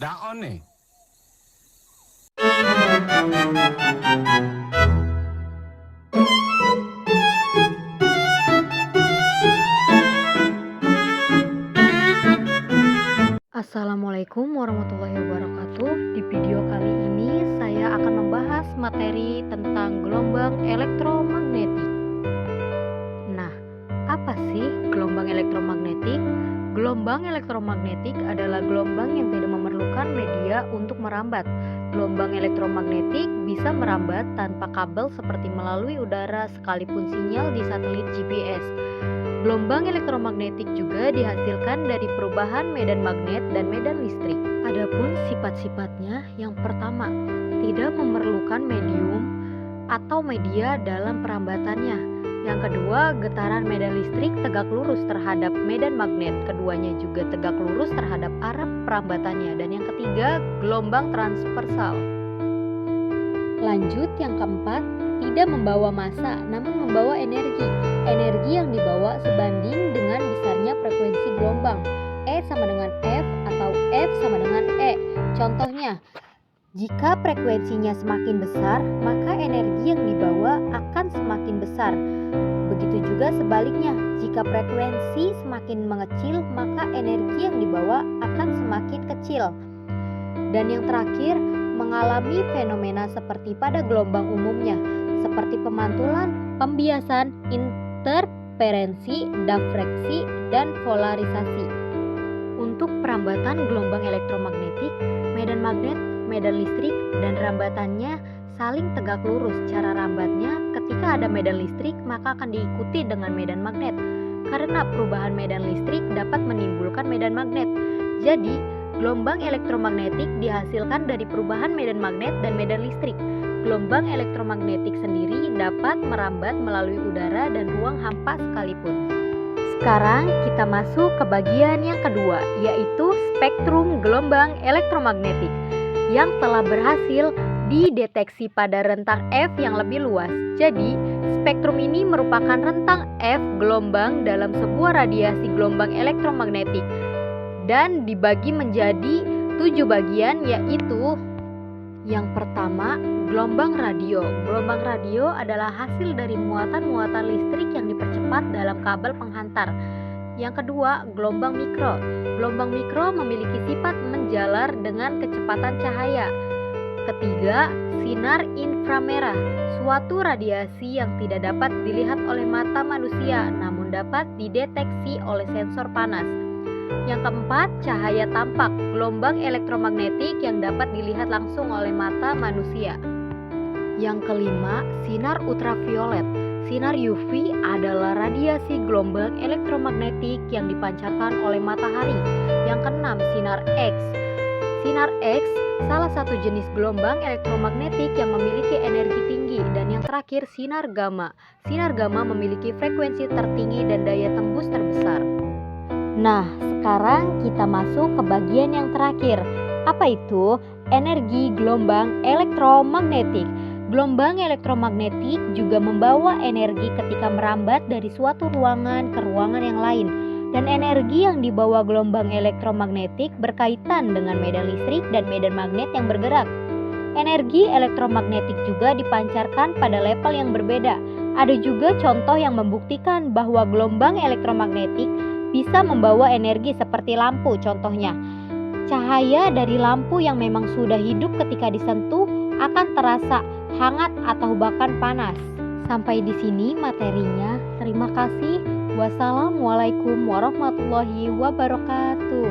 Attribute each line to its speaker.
Speaker 1: Daon nih.
Speaker 2: Assalamualaikum warahmatullahi wabarakatuh. Di video kali ini saya akan membahas materi tentang gelombang elektromagnetik. Nah, apa sih gelombang elektromagnetik? Gelombang elektromagnetik adalah gelombang yang tidak memerlukan media untuk merambat. Gelombang elektromagnetik bisa merambat tanpa kabel seperti melalui udara sekalipun sinyal di satelit GPS. Gelombang elektromagnetik juga dihasilkan dari perubahan medan magnet dan medan listrik. Adapun sifat-sifatnya, yang pertama, tidak memerlukan medium atau media dalam perambatannya. Yang kedua, getaran medan listrik tegak lurus terhadap medan magnet. Keduanya juga tegak lurus terhadap arah perambatannya. Dan yang ketiga, gelombang transversal. Lanjut, yang keempat, tidak membawa massa namun membawa energi. Energi yang dibawa sebanding dengan besarnya frekuensi gelombang. E sama dengan F atau F sama dengan E. Contohnya, jika frekuensinya semakin besar, maka energi yang dibawa akan semakin besar. Begitu juga sebaliknya, jika frekuensi semakin mengecil, maka energi yang dibawa akan semakin kecil. Dan yang terakhir, mengalami fenomena seperti pada gelombang umumnya, seperti pemantulan, pembiasan, interferensi, difraksi, dan polarisasi. Untuk perambatan gelombang elektromagnetik, medan magnet, medan listrik, dan rambatannya saling tegak lurus. Cara rambatnya, ketika ada medan listrik maka akan diikuti dengan medan magnet. Karena perubahan medan listrik dapat menimbulkan medan magnet. Jadi, gelombang elektromagnetik dihasilkan dari perubahan medan magnet dan medan listrik. Gelombang elektromagnetik sendiri dapat merambat melalui udara dan ruang hampa sekalipun. Sekarang kita masuk ke bagian yang kedua, yaitu spektrum gelombang elektromagnetik yang telah berhasil dideteksi pada rentang F yang lebih luas. Jadi, spektrum ini merupakan rentang F gelombang dalam sebuah radiasi gelombang elektromagnetik dan dibagi menjadi 7 bagian, yaitu yang pertama, gelombang radio. Gelombang radio adalah hasil dari muatan-muatan listrik yang dipercepat dalam kabel penghantar. Yang kedua, gelombang mikro. Gelombang mikro memiliki sifat menjalar dengan kecepatan cahaya. Ketiga, sinar inframerah, suatu radiasi yang tidak dapat dilihat oleh mata manusia namun dapat dideteksi oleh sensor panas. Yang keempat, cahaya tampak, gelombang elektromagnetik yang dapat dilihat langsung oleh mata manusia. Yang kelima, sinar ultraviolet. Sinar UV adalah radiasi gelombang elektromagnetik yang dipancarkan oleh matahari. Yang keenam, sinar X. Sinar X salah satu jenis gelombang elektromagnetik yang memiliki energi tinggi. Dan yang terakhir, sinar gamma. Sinar gamma memiliki frekuensi tertinggi dan daya tembus terbesar. Nah, sekarang kita masuk ke bagian yang terakhir. Apa itu? Energi gelombang elektromagnetik. Gelombang elektromagnetik juga membawa energi ketika merambat dari suatu ruangan ke ruangan yang lain. Dan energi yang dibawa gelombang elektromagnetik berkaitan dengan medan listrik dan medan magnet yang bergerak. Energi elektromagnetik juga dipancarkan pada level yang berbeda. Ada juga contoh yang membuktikan bahwa gelombang elektromagnetik bisa membawa energi seperti lampu. Contohnya, cahaya dari lampu yang memang sudah hidup ketika disentuh akan terasa hangat atau bahkan panas. Sampai di sini materinya. Terima kasih. Wassalamualaikum warahmatullahi wabarakatuh.